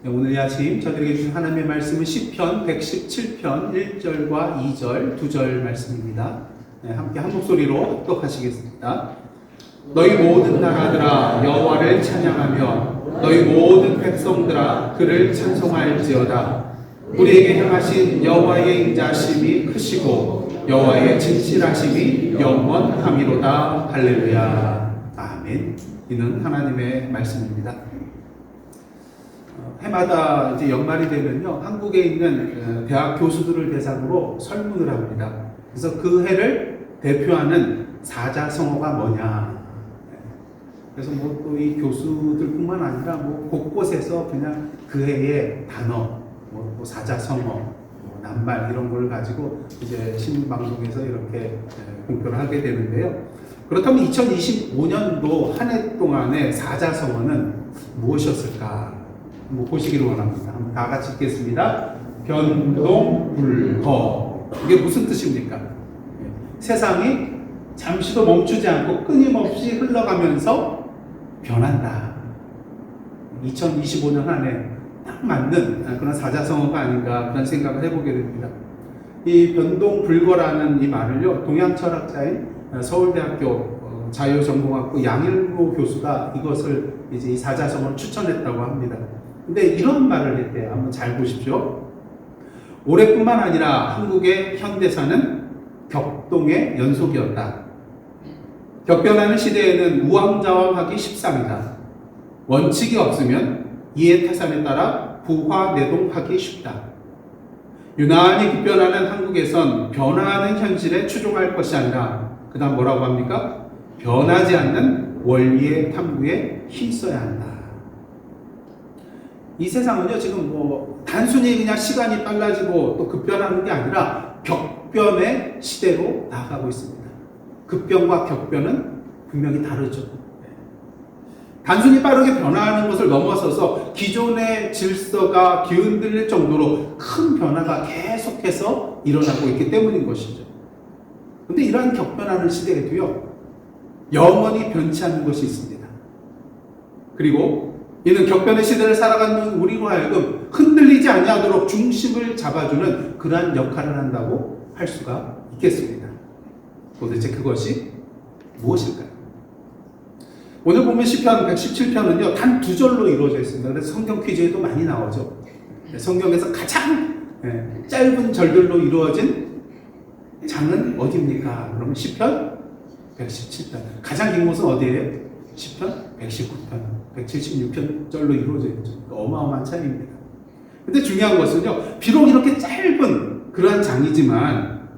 네, 오늘 이 아침 저들에게 주신 하나님의 말씀은 시편 117편 1절과 2절, 2절 말씀입니다. 네, 함께 한 목소리로 합독하시겠습니다. 너희 모든 나라들아 여호와를 찬양하며 너희 모든 백성들아 그를 찬송할지어다. 우리에게 향하신 여호와의 인자심이 크시고 여호와의 진실하심이 영원함이로다. 할렐루야. 아멘. 이는 하나님의 말씀입니다. 해마다 이제 연말이 되면요, 한국에 있는 대학 교수들을 대상으로 설문을 합니다. 그래서 그 해를 대표하는 사자성어가 뭐냐. 그래서 뭐 또 이 교수들뿐만 아니라 뭐 곳곳에서 그냥 그 해의 단어, 뭐 사자성어, 뭐 낱말 이런 걸 가지고 이제 신문방송에서 이렇게 공표를 하게 되는데요. 그렇다면 2025년도 한 해 동안의 사자성어는 무엇이었을까? 한번 보시기를 원합니다. 한번 다 같이 읽겠습니다. 변동불허. 이게 무슨 뜻입니까? 세상이 잠시도 멈추지 않고 끊임없이 흘러가면서 변한다. 2025년 한 해 딱 맞는 그런 사자성어가 아닌가 그런 생각을 해보게 됩니다. 이 변동불허라는 이 말을요, 동양 철학자인 서울대학교 자유전공학부 양일모 교수가 이것을 이제 이 사자성어를 추천했다고 합니다. 근데 이런 말을 했대요. 한번 잘 보십시오. 올해뿐만 아니라 한국의 현대사는 격동의 연속이었다. 격변하는 시대에는 우왕좌왕하기 십상이다. 원칙이 없으면 이해타산에 따라 부화내동하기 쉽다. 유난히 급변하는 한국에선 변화하는 현실에 추종할 것이 아니라 그 다음 뭐라고 합니까? 변하지 않는 원리의 탐구에 힘써야 한다. 이 세상은요, 지금 뭐 단순히 그냥 시간이 빨라지고 또 급변하는 게 아니라 격변의 시대로 나아가고 있습니다. 급변과 격변은 분명히 다르죠. 단순히 빠르게 변화하는 것을 넘어서서 기존의 질서가 뒤흔들릴 정도로 큰 변화가 계속해서 일어나고 있기 때문인 것이죠. 그런데 이러한 격변하는 시대에도요, 영원히 변치 않는 것이 있습니다. 그리고 이는 격변의 시대를 살아가는 우리로 하여금 흔들리지 아니하도록 중심을 잡아주는 그러한 역할을 한다고 할 수가 있겠습니다. 도대체 그것이 무엇일까요? 오늘 보면 시편 117편은요, 단 2절로 이루어져 있습니다. 그래서 성경 퀴즈에도 많이 나오죠. 성경에서 가장 짧은 절들로 이루어진 장은 어디입니까? 그러면 시편 117편. 가장 긴 곳은 어디예요? 시편 119편. 176편절로 이루어져 있죠. 어마어마한 차이입니다. 근데 중요한 것은요, 비록 이렇게 짧은 그러한 장이지만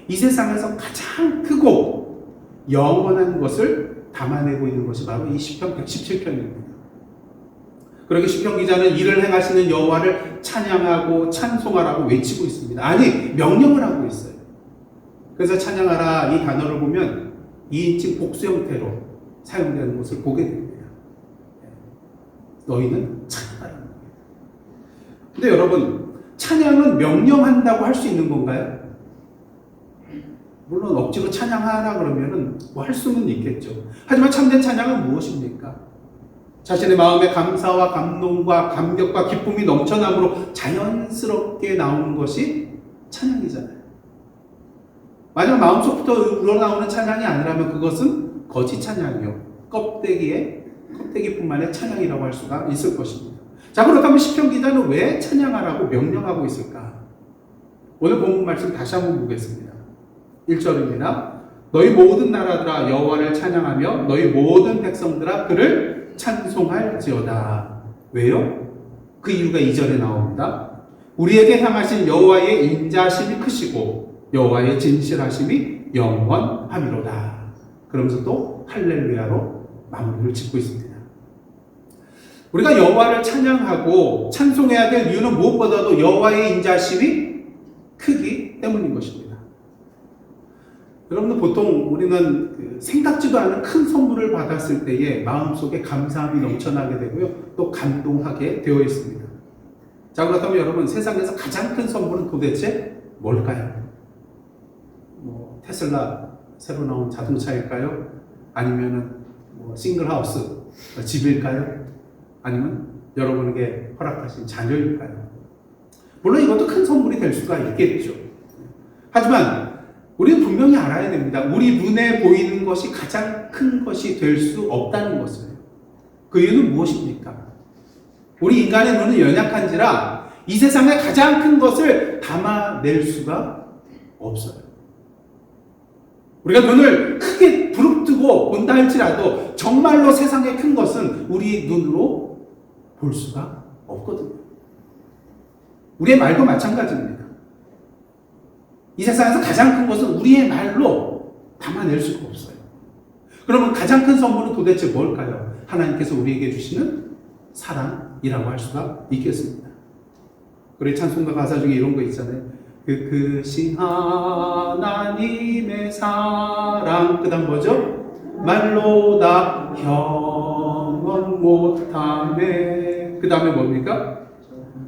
이 세상에서 가장 크고 영원한 것을 담아내고 있는 것이 바로 이 시편 117편입니다. 그렇게 시편 기자는 이를 행하시는 여호와를 찬양하고 찬송하라고 외치고 있습니다. 아니, 명령을 하고 있어요. 그래서 찬양하라 이 단어를 보면 2인칭 복수 형태로 사용되는 것을 보게 됩니다. 너희는 찬양하라. 근데 여러분, 찬양은 명령한다고 할 수 있는 건가요? 물론 억지로 찬양하라 그러면은 뭐 할 수는 있겠죠. 하지만 참된 찬양은 무엇입니까? 자신의 마음에 감사와 감동과 감격과 기쁨이 넘쳐남으로 자연스럽게 나오는 것이 찬양이잖아요. 만약 마음속부터 우러나오는 찬양이 아니라면 그것은 거짓 찬양이요, 껍데기뿐만의 찬양이라고 할 수가 있을 것입니다. 자, 그렇다면 시편 기자는 왜 찬양하라고 명령하고 있을까? 오늘 본문 말씀 다시 한번 보겠습니다. 1절입니다. 너희 모든 나라들아 여호와를 찬양하며 너희 모든 백성들아 그를 찬송할지어다. 왜요? 그 이유가 2절에 나옵니다. 우리에게 향하신 여호와의 인자심이 크시고 여호와의 진실하심이 영원함이로다. 그러면서 또 할렐루야로 마무리를 짓고 있습니다. 우리가 여호와를 찬양하고 찬송해야 될 이유는 무엇보다도 여호와의 인자심이 크기 때문인 것입니다. 여러분들, 보통 우리는 생각지도 않은 큰 선물을 받았을 때에 마음속에 감사함이 넘쳐나게 되고요, 또 감동하게 되어 있습니다. 자, 그렇다면 여러분, 세상에서 가장 큰 선물은 도대체 뭘까요? 뭐 테슬라 새로 나온 자동차일까요? 아니면은 뭐 싱글하우스 집일까요? 아니면 여러분에게 허락하신 자녀일까요? 물론 이것도 큰 선물이 될 수가 있겠죠. 하지만 우리는 분명히 알아야 됩니다. 우리 눈에 보이는 것이 가장 큰 것이 될 수 없다는 것을. 그 이유는 무엇입니까? 우리 인간의 눈은 연약한지라 이 세상의 가장 큰 것을 담아낼 수가 없어요. 우리가 눈을 크게 부릅뜨고 본다 할지라도 정말로 세상의 큰 것은 우리 눈으로 볼 수가 없거든요. 우리의 말도 마찬가지입니다. 이 세상에서 가장 큰 것은 우리의 말로 담아낼 수가 없어요. 그러면 가장 큰 선물은 도대체 뭘까요? 하나님께서 우리에게 주시는 사랑이라고 할 수가 있겠습니다. 우리 찬송가 가사 중에 이런 거 있잖아요. 그 크신 하나님의 사랑, 그 다음 뭐죠? 말로 다 형언 못하네. 그 다음에 뭡니까?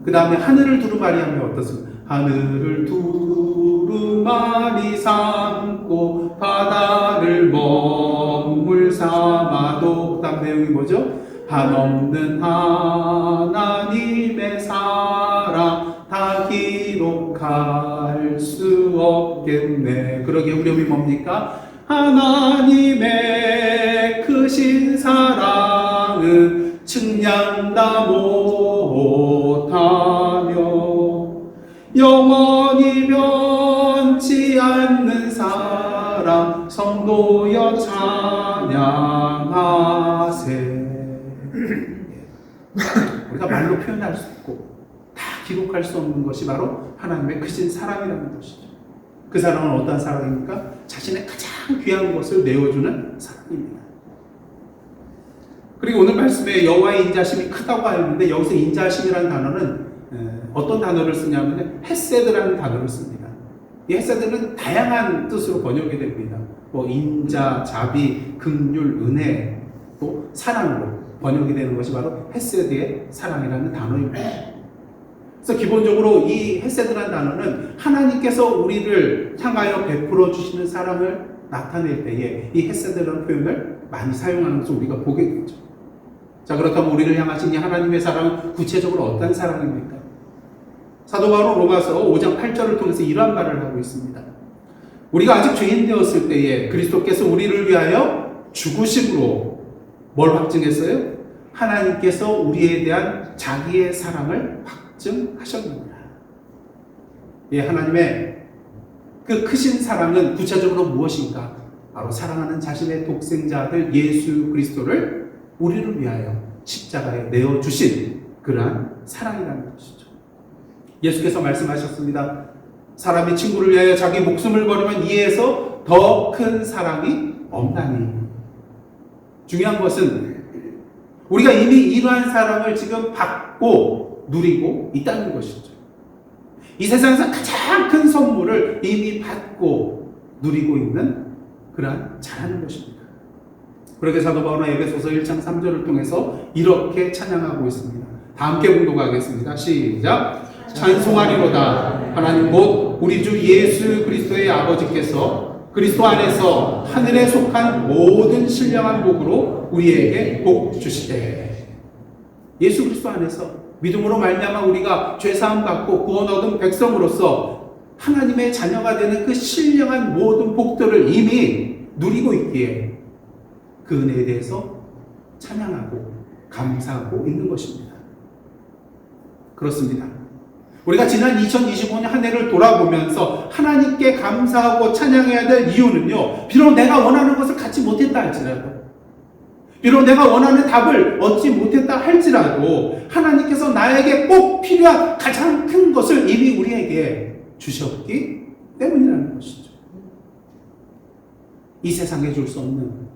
그 다음에 하늘을 두루마리하며 어떻습니까? 하늘을 두루마리 삼고 바다를 먹물 삼아도. 그 다음 내용이 뭐죠? 한없는 하나님의 사랑 다 기록할 수 없겠네. 그러게 우리 뭡니까? 하나님의 크신 사랑은 측량 다 못하며 영원히 변치 않는 사랑 성도여 찬양하세. 우리가 말로 표현할 수 없고 다 기록할 수 없는 것이 바로 하나님의 크신 사랑이라는 것이죠. 그 사랑은 어떤 사랑입니까? 자신의 가장 귀한 것을 내어주는 사랑입니다. 그리고 오늘 말씀에 여호와의 인자심이 크다고 하였는데 여기서 인자심이라는 단어는 어떤 단어를 쓰냐면 헤세드라는 단어를 씁니다. 이 헤세드는 다양한 뜻으로 번역이 됩니다. 뭐 인자, 자비, 긍휼, 은혜, 또 사랑으로 번역이 되는 것이 바로 헤세드의 사랑이라는 단어입니다. 그래서 기본적으로 이 헤세드라는 단어는 하나님께서 우리를 향하여 베풀어 주시는 사랑을 나타낼 때에 이 헤세드라는 표현을 많이 사용하는 것을 우리가 보게 되죠. 자, 그렇다면 우리를 향하신 이 하나님의 사랑은 구체적으로 어떤 사랑입니까? 사도 바울은 로마서 5장 8절을 통해서 이러한 말을 하고 있습니다. 우리가 아직 죄인 되었을 때에 그리스도께서 우리를 위하여 죽으심으로 뭘 확증했어요? 하나님께서 우리에 대한 자기의 사랑을 확증하셨습니다. 예, 하나님의 그 크신 사랑은 구체적으로 무엇인가? 바로 사랑하는 자신의 독생자 아들 예수 그리스도를 우리를 위하여 십자가에 내어주신 그러한 사랑이라는 것이죠. 예수께서 말씀하셨습니다. 사람이 친구를 위하여 자기 목숨을 버리면 이에서 더 큰 사랑이 없나니. 중요한 것은 우리가 이미 이러한 사랑을 지금 받고 누리고 있다는 것이죠. 이 세상에서 가장 큰 선물을 이미 받고 누리고 있는 그러한 자라는 것입니다. 그렇게 사도 바울은 에베소서 1장 3절을 통해서 이렇게 찬양하고 있습니다. 다 함께 봉독하겠습니다. 시작. 찬송하리로다. 하나님 곧 우리 주 예수 그리스도의 아버지께서 그리스도 안에서 하늘에 속한 모든 신령한 복으로 우리에게 복 주시되. 예수 그리스도 안에서 믿음으로 말미암아 우리가 죄 사함 받고 구원 얻은 백성으로서 하나님의 자녀가 되는 그 신령한 모든 복들을 이미 누리고 있기에 그 은혜에 대해서 찬양하고 감사하고 있는 것입니다. 그렇습니다. 우리가 지난 2025년 한 해를 돌아보면서 하나님께 감사하고 찬양해야 될 이유는요, 비록 내가 원하는 것을 갖지 못했다 할지라도, 비록 내가 원하는 답을 얻지 못했다 할지라도 하나님께서 나에게 꼭 필요한 가장 큰 것을 이미 우리에게 주셨기 때문이라는 것이죠. 이 세상에 줄 수 없는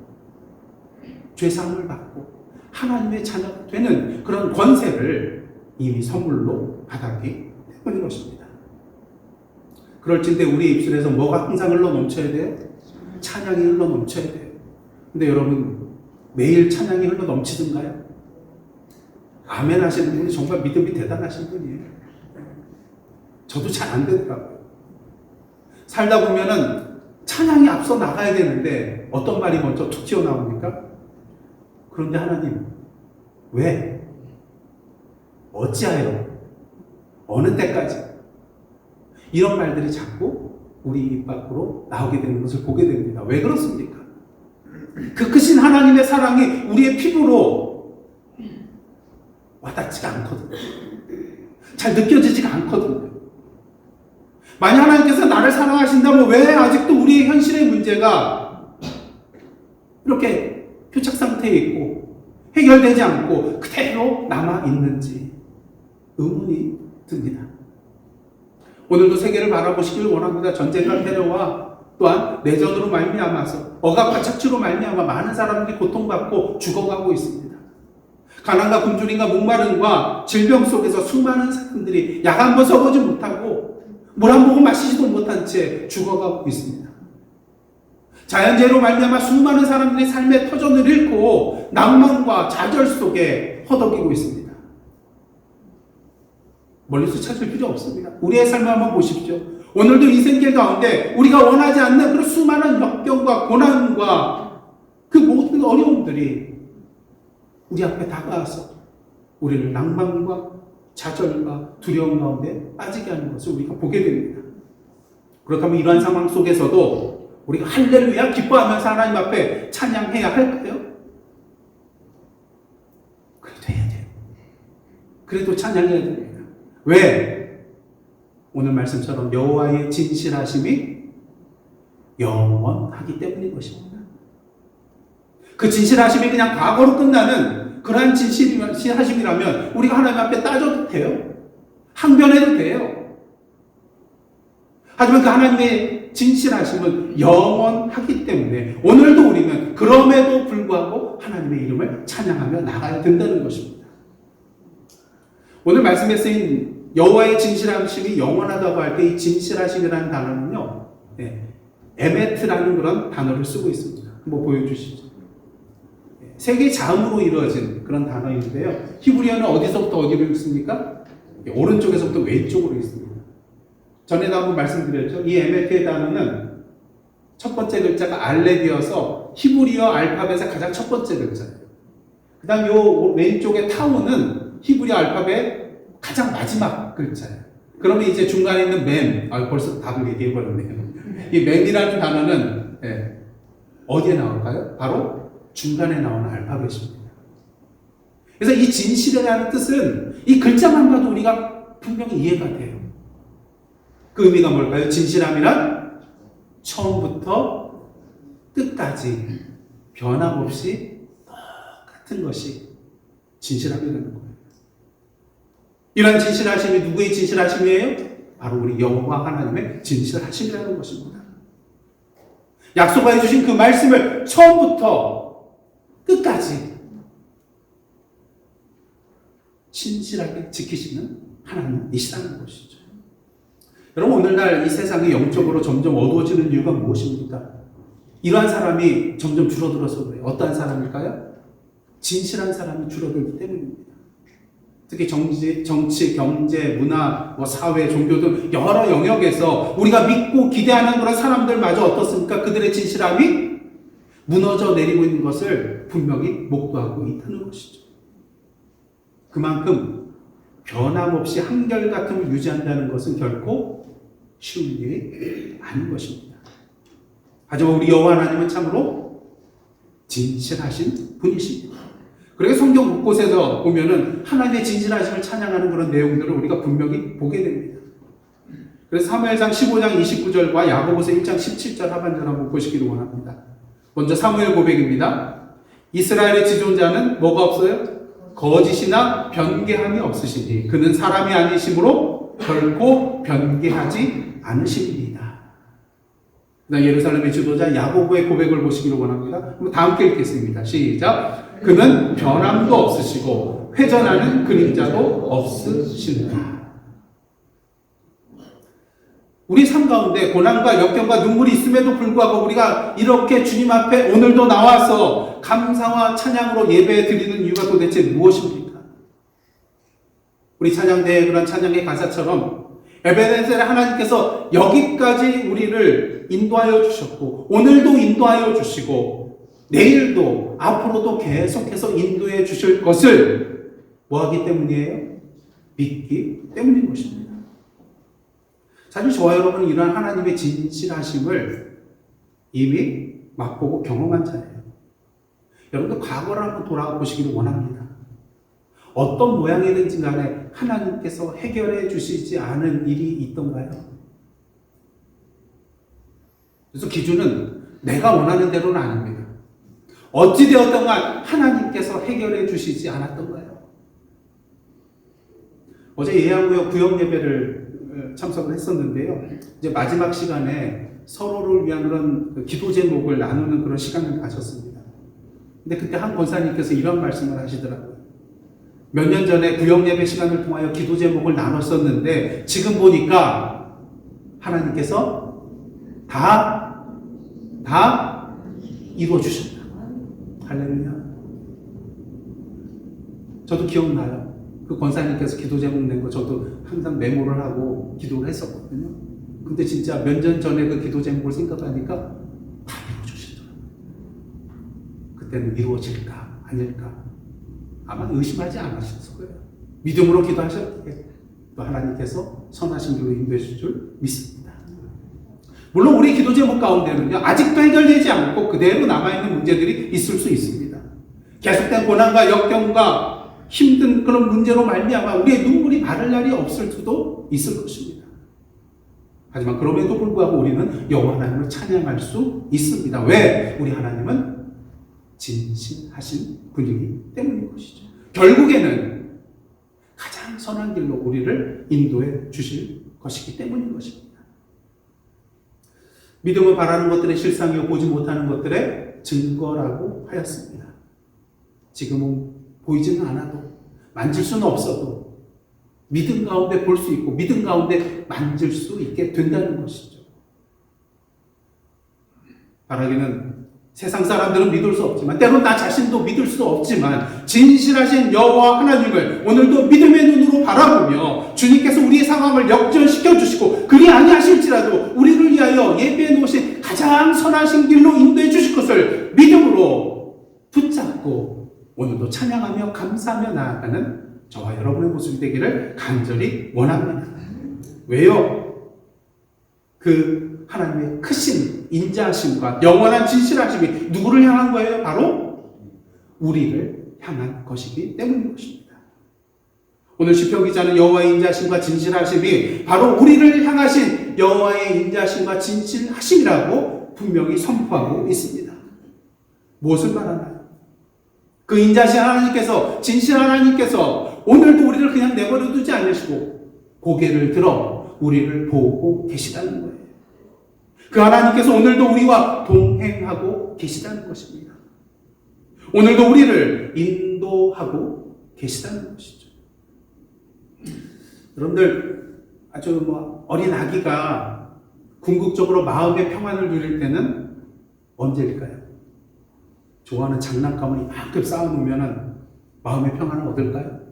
죄사함을 받고 하나님의 자녀가 되는 그런 권세를 이미 선물로 받았기 때문인 것입니다. 그럴진데 우리 입술에서 뭐가 항상 흘러 넘쳐야 돼요? 찬양이 흘러 넘쳐야 돼요. 근데 여러분, 매일 찬양이 흘러 넘치던가요? 아멘 하시는 분이 정말 믿음이 대단하신 분이에요. 저도 잘 안 되더라고요. 살다 보면은 찬양이 앞서 나가야 되는데 어떤 말이 먼저 툭 튀어나옵니까? 그런데 하나님, 왜? 어찌하여? 어느 때까지? 이런 말들이 자꾸 우리 입 밖으로 나오게 되는 것을 보게 됩니다. 왜 그렇습니까? 그 크신 하나님의 사랑이 우리의 피부로 와닿지가 않거든요. 잘 느껴지지가 않거든요. 만약 하나님께서 나를 사랑하신다면 왜 아직도 우리의 현실의 문제가 이렇게 표착 상태에 있고 해결되지 않고 그대로 남아있는지 의문이 듭니다. 오늘도 세계를 바라보시길 원합니다. 전쟁과 테러와 또한 내전으로 말미암아서 억압과 착취로 말미암아 많은 사람들이 고통받고 죽어가고 있습니다. 가난과 굶주림과 목마름과 질병 속에서 수많은 사람들이 약 한 번 써보지 못하고 물 한 모금 마시지도 못한 채 죽어가고 있습니다. 자연재해로 말미암아 수많은 사람들이 삶의 터전을 잃고 낭만과 좌절 속에 허덕이고 있습니다. 멀리서 찾을 필요 없습니다. 우리의 삶을 한번 보십시오. 오늘도 인생길 가운데 우리가 원하지 않는 그런 수많은 역경과 고난과 그 모든 어려움들이 우리 앞에 다가와서 우리를 낭만과 좌절과 두려움 가운데 빠지게 하는 것을 우리가 보게 됩니다. 그렇다면 이러한 상황 속에서도 우리가 할렐루야 기뻐하면서 하나님 앞에 찬양해야 할까요? 그래도 해야 돼요. 그래도 찬양해야 됩니다. 왜? 오늘 말씀처럼 여호와의 진실하심이 영원하기 때문인 것입니다. 그 진실하심이 그냥 과거로 끝나는 그러한 진실하심이라면 우리가 하나님 앞에 따져도 돼요. 항변해도 돼요. 하지만 그 하나님의 진실하심은 영원하기 때문에 오늘도 우리는 그럼에도 불구하고 하나님의 이름을 찬양하며 나가야 된다는 것입니다. 오늘 말씀에 쓰인 여호와의 진실하심이 영원하다고 할 때 이 진실하심이라는 단어는요, 에메트라는 그런 단어를 쓰고 있습니다. 한번 보여주시죠. 세계 자음으로 이루어진 그런 단어인데요. 히브리어는 어디서부터 어디로 읽습니까? 오른쪽에서부터 왼쪽으로 읽습니다. 전에도 한번 말씀드렸죠. 이 에메트의 단어는 첫 번째 글자가 알렙이어서 히브리어 알파벳의 가장 첫 번째 글자예요. 그 다음 요 왼쪽의 타우는 히브리어 알파벳 가장 마지막 글자예요. 그러면 이제 중간에 있는 맴, 벌써 답을 얘기해버렸네요. 이 맴이라는 단어는 어디에 나올까요? 바로 중간에 나오는 알파벳입니다. 그래서 이 진실이라는 뜻은 이 글자만 봐도 우리가 분명히 이해가 돼요. 그 의미가 뭘까요? 진실함이란 처음부터 끝까지 변함없이 똑같은 것이 진실함이라는 거예요. 이러한 진실하심이 누구의 진실하심이에요? 바로 우리 여호와 하나님의 진실하심이라는 것입니다. 약속하여 주신 그 말씀을 처음부터 끝까지 신실하게 지키시는 하나님이시라는 것이죠. 여러분, 오늘날 이 세상이 영적으로 점점 어두워지는 이유가 무엇입니까? 이러한 사람이 점점 줄어들어서 그래요. 어떠한 사람일까요? 진실한 사람이 줄어들기 때문입니다. 특히 정치, 경제, 문화, 사회, 종교 등 여러 영역에서 우리가 믿고 기대하는 그런 사람들마저 어떻습니까? 그들의 진실함이 무너져 내리고 있는 것을 분명히 목도하고 있다는 것이죠. 그만큼 변함없이 한결같음을 유지한다는 것은 결코 쉬운 일이 아닌 것입니다. 하지만 우리 여호와 하나님은 참으로 진실하신 분이십니다. 그래서 성경 곳곳에서 보면은 하나님의 진실하심을 찬양하는 그런 내용들을 우리가 분명히 보게 됩니다. 그래서 사무엘상 15장 29절과 야고보서 1장 17절 하반절 한번 보시기를 원합니다. 먼저 사무엘 고백입니다. 이스라엘의 지존자는 뭐가 없어요? 거짓이나 변개함이 없으시니 그는 사람이 아니시므로 결코 변개하지 않으십니다. 예루살렘의 지도자 야고보의 고백을 보시기를 원합니다. 다 함께 읽겠습니다. 시작. 그는 변함도 없으시고 회전하는 그림자도 없으십니다. 우리 삶 가운데 고난과 역경과 눈물이 있음에도 불구하고 우리가 이렇게 주님 앞에 오늘도 나와서 감사와 찬양으로 예배 드리는 이유가 도대체 무엇입니까? 우리 찬양대의 그런 찬양의 가사처럼 에베네셀의 하나님께서 여기까지 우리를 인도하여 주셨고 오늘도 인도하여 주시고 내일도 앞으로도 계속해서 인도해 주실 것을 뭐하기 때문이에요? 믿기 때문인 것입니다. 사실 저와 여러분은 이러한 하나님의 진실하심을 이미 맛보고 경험한 자예요. 여러분도 과거를 한번 돌아가 보시기를 원합니다. 어떤 모양이든지 간에 하나님께서 해결해 주시지 않은 일이 있던가요? 그래서 기준은 내가 원하는 대로는 아닙니다. 어찌되었던 간 하나님께서 해결해 주시지 않았던가요? 어제 예양구역 구역 예배를 참석을 했었는데요. 이제 마지막 시간에 서로를 위한 그런 기도 제목을 나누는 그런 시간을 가졌습니다. 근데 그때 한 권사님께서 이런 말씀을 하시더라고요. 몇 년 전에 구역 예배 시간을 통하여 기도 제목을 나눴었는데 지금 보니까 하나님께서 다 이루어주셨다. 할렐루야. 저도 기억나요. 그 권사님께서 기도 제목 낸 거 저도 항상 메모를 하고 기도를 했었거든요. 근데 진짜 몇 년 전에 그 기도 제목을 생각하니까 다 이루어주시더라고요. 그때는 이루어질까 아닐까 아마 의심하지 않으셨을 거예요. 믿음으로 기도하셨기에 또 하나님께서 선하신 길로 인도해 주실 줄 믿습니다. 물론 우리 기도 제목 가운데는요, 아직도 해결되지 않고 그대로 남아있는 문제들이 있을 수 있습니다. 계속된 고난과 역경과 힘든 그런 문제로 말미암아 우리의 눈물이 마를 날이 없을 수도 있을 것입니다. 하지만 그럼에도 불구하고 우리는 여호와 하나님을 찬양할 수 있습니다. 왜? 우리 하나님은 진실하신 분이기 때문인 것이죠. 결국에는 가장 선한 길로 우리를 인도해 주실 것이기 때문인 것입니다. 믿음을 바라는 것들의 실상이요 보지 못하는 것들의 증거라고 하였습니다. 지금은 보이지는 않아도 만질 수는 없어도 믿음 가운데 볼 수 있고 믿음 가운데 만질 수 있게 된다는 것이죠. 바라기는 세상 사람들은 믿을 수 없지만 때론 나 자신도 믿을 수 없지만 진실하신 여호와 하나님을 오늘도 믿음의 눈으로 바라보며 주님께서 우리의 상황을 역전시켜 주시고 그리 아니하실지라도 우리를 위하여 예비해 놓으신 가장 선하신 길로 인도해 주실 것을 믿음으로 붙잡고 오늘도 찬양하며 감사하며 나아가는 저와 여러분의 모습이 되기를 간절히 원합니다. 왜요? 그 하나님의 크신 인자하심과 영원한 진실하심이 누구를 향한 거예요? 바로 우리를 향한 것이기 때문인 것입니다. 오늘 시편 기자는 여호와의 인자하심과 진실하심이 바로 우리를 향하신 여호와의 인자하심과 진실하심이라고 분명히 선포하고 있습니다. 무엇을 말하나요? 그 인자하신 하나님께서, 진실한 하나님께서 오늘도 우리를 그냥 내버려 두지 않으시고 고개를 들어 우리를 보고 계시다는 거예요. 그 하나님께서 오늘도 우리와 동행하고 계시다는 것입니다. 오늘도 우리를 인도하고 계시다는 것이죠. 여러분들, 아주 어린 아기가 궁극적으로 마음의 평안을 누릴 때는 언제일까요? 좋아하는 장난감을 이만큼 쌓아놓으면 마음의 평안을 얻을까요?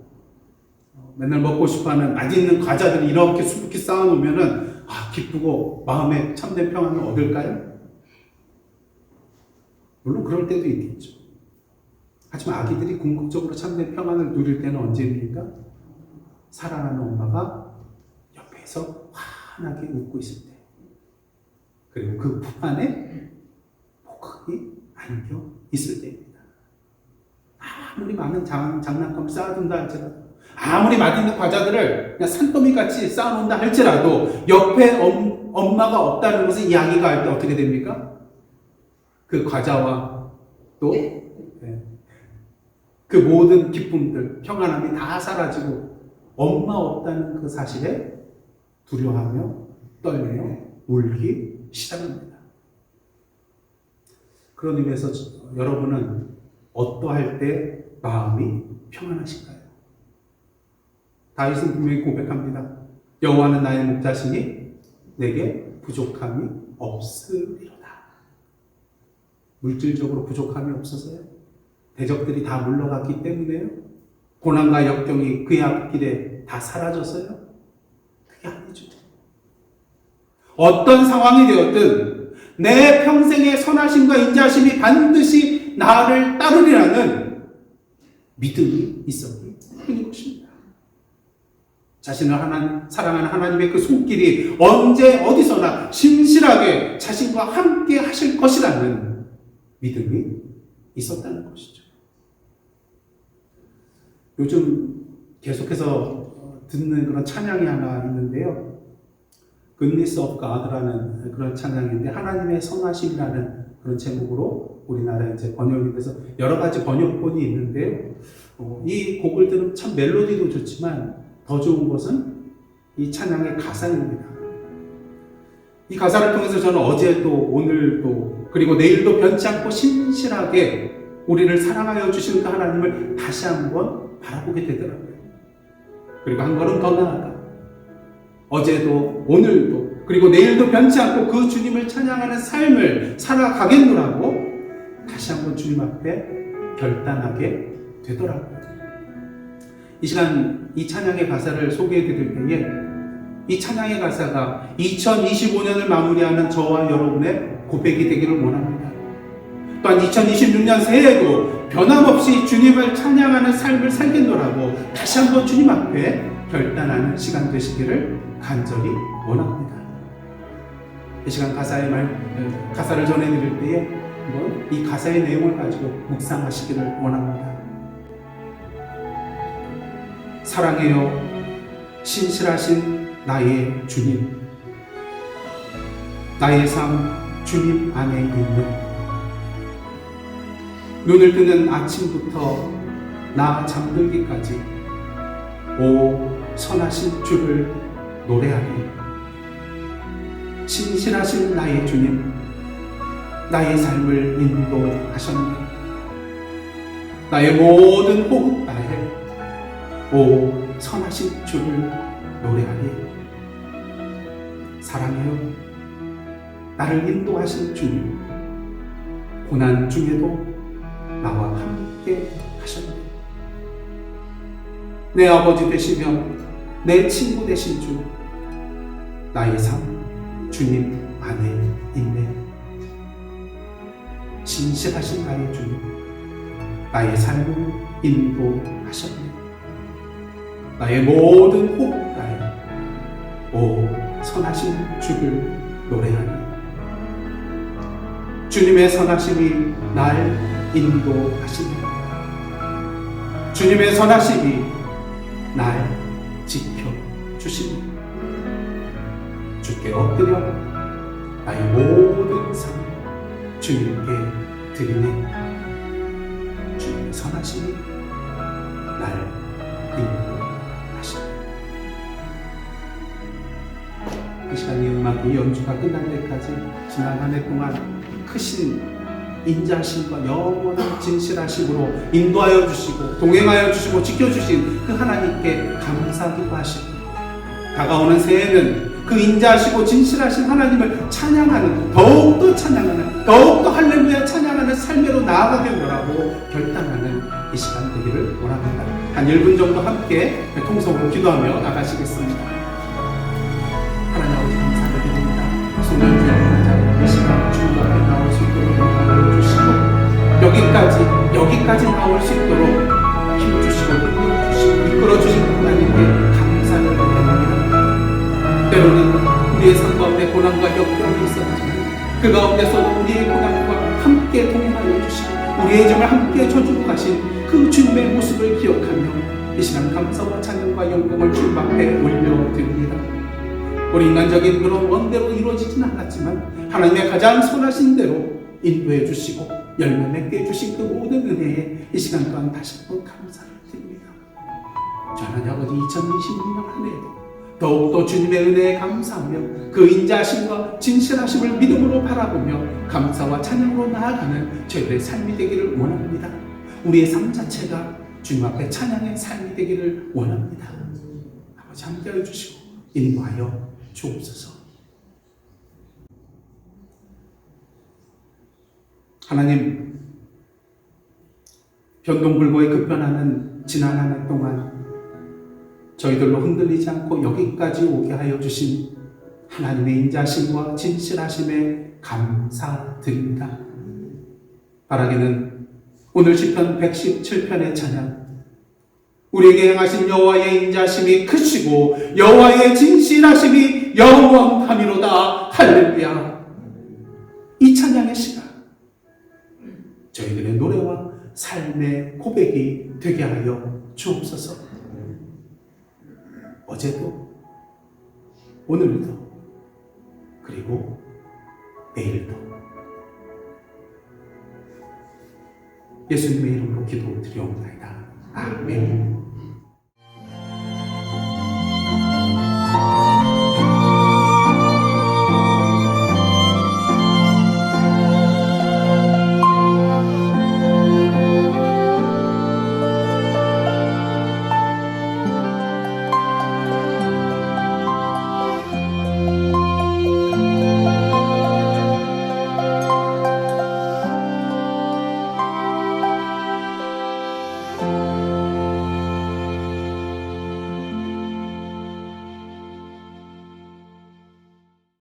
맨날 먹고 싶어하는 맛있는 과자들을 이렇게 수북히 쌓아놓으면 기쁘고 마음에 참된 평안을 얻을까요? 물론 그럴 때도 있겠죠. 하지만 아기들이 궁극적으로 참된 평안을 누릴 때는 언제입니까? 사랑하는 엄마가 옆에서 환하게 웃고 있을 때, 그리고 그 품 안에 복이 안겨 있을 때입니다. 아무리 많은 장난감을 쌓아둔다 할지라도, 아무리 맛있는 과자들을 그냥 산더미같이 쌓아놓는다 할지라도 옆에 엄마가 없다는 것을 이 아기가 알 때 어떻게 됩니까? 그 과자와 또 그 모든 기쁨들, 평안함이 다 사라지고 엄마 없다는 그 사실에 두려워하며 떨며 울기 시작합니다. 그런 의미에서 여러분은 어떠할 때 마음이 평안하신가요? 다윗은 분명히 고백합니다. 여호와는 나의 목자시니 내게 부족함이 없으리로다. 물질적으로 부족함이 없어서요? 대적들이 다 물러갔기 때문에요? 고난과 역경이 그의 앞길에 다 사라져서요? 그게 아니죠. 어떤 상황이 되었든 내 평생의 선하심과 인자하심이 반드시 나를 따르리라는 믿음이 있었기 때문인 것입니다. 자신을 사랑하는 하나님의 그 손길이 언제 어디서나 신실하게 자신과 함께 하실 것이라는 믿음이 있었다는 것이죠. 요즘 계속해서 듣는 그런 찬양이 하나 있는데요. Goodness of God라는 그런 찬양인데, 하나님의 선하심이라는 그런 제목으로 우리나라에 이제 번역이 돼서 여러 가지 번역본이 있는데요. 이 곡을 들으면 참 멜로디도 좋지만 더 좋은 것은 이 찬양의 가사입니다. 이 가사를 통해서 저는 어제도 오늘도 그리고 내일도 변치 않고 신실하게 우리를 사랑하여 주시는 그 하나님을 다시 한번 바라보게 되더라고요. 그리고 한 걸음 더 나아가 어제도 오늘도 그리고 내일도 변치 않고 그 주님을 찬양하는 삶을 살아가겠노라고 다시 한번 주님 앞에 결단하게 되더라고요. 이 시간 이 찬양의 가사를 소개해 드릴 때에 이 찬양의 가사가 2025년을 마무리하는 저와 여러분의 고백이 되기를 원합니다. 또한 2026년 새해에도 변함없이 주님을 찬양하는 삶을 살겠노라고 다시 한번 주님 앞에 결단하는 시간 되시기를 간절히 원합니다. 이 시간 가사를 전해드릴 때에 한번 이 가사의 내용을 가지고 묵상하시기를 원합니다. 사랑해요, 신실하신 나의 주님. 나의 삶 주님 안에 있네. 눈을 뜨는 아침부터 나 잠들기까지 오 선하신 주를 노래하리. 신실하신 나의 주님, 나의 삶을 인도하셨네. 나의 모든 호흡 나에 오 선하신 주를 노래하리. 사랑해요, 나를 인도하신 주님. 고난 중에도 나와 함께 하셨네. 내 아버지 되시며 내 친구 되신 주, 나의 삶 주님 안에 있네. 신실하신 나의 주님, 나의 삶을 인도하셨네. 나의 모든 호흡 나에 오 선하신 주를 노래하니. 주님의 선하심이 날 인도하시네. 주님의 선하심이 날 지켜주시네. 주께 엎드려 나의 모든 삶 주님께 드리네. 주님의 선하심이 날 인도하시네. 이 시간 이 음악이 연주가 끝날 때까지 지난 한 해 동안 크신 인자하심과 영원한 진실하심으로 인도하여 주시고 동행하여 주시고 지켜주신 그 하나님께 감사기도 하시고, 다가오는 새해는 그 인자하시고 진실하신 하나님을 찬양하는, 더욱더 찬양하는, 더욱더 할렐루야 찬양하는 삶으로 나아가겠노라고 결단하는 이 시간 되기를 원합니다. 한 1분 정도 함께 통성으로 기도하며 나가시겠습니다. 하나님 아버지 감사를 드립니다. 송년주 영원하자 이 시간 주님 앞에 나올 수 있도록 인도하여 주시고, 여기까지 나올 수 있도록 힘주시고 능력 주시고 이끌어 주신 하나님께 감사를 드립니다. 때로는 우리의 삶 가운데 고난과 역경이 있었지만 그 가운데서도 우리의 고난과 함께 동행하여 주시고 우리의 짐을 함께 져주고 가신 그 주님의 모습을 기억하며 이 시간 감사와 찬양과 영광을 주님 앞에 올려드립니다. 우리 인간적인 그런 원대로 이루어지진 않았지만 하나님의 가장 선하신 대로 인도해 주시고 열매 맺게 해주신 그 모든 은혜에 이 시간 또한 다시 한번 감사를 드립니다. 주 하나님 아버지 2026년 한 해에도 더욱더 주님의 은혜에 감사하며 그 인자하심과 진실하심을 믿음으로 바라보며 감사와 찬양으로 나아가는 저희들의 삶이 되기를 원합니다. 우리의 삶 자체가 주님 앞에 찬양의 삶이 되기를 원합니다. 아버지 함께하여 주시고 인도하여 주옵소서. 하나님, 변동불고에 급변하는 지난 한 해 동안 저희들로 흔들리지 않고 여기까지 오게 하여 주신 하나님의 인자심과 진실하심에 감사드립니다. 바라기는 오늘 시편 117편의 찬양, 우리에게 행하신 여호와의 인자심이 크시고 여호와의 진실하심이 영원하미로다. 할렐루야. 이 찬양의 시간, 저희들의 노래와 삶의 고백이 되게 하여 주옵소서. 어제도 오늘도 그리고 내일도 예수님의 이름으로 기도드리옵나이다. 아멘.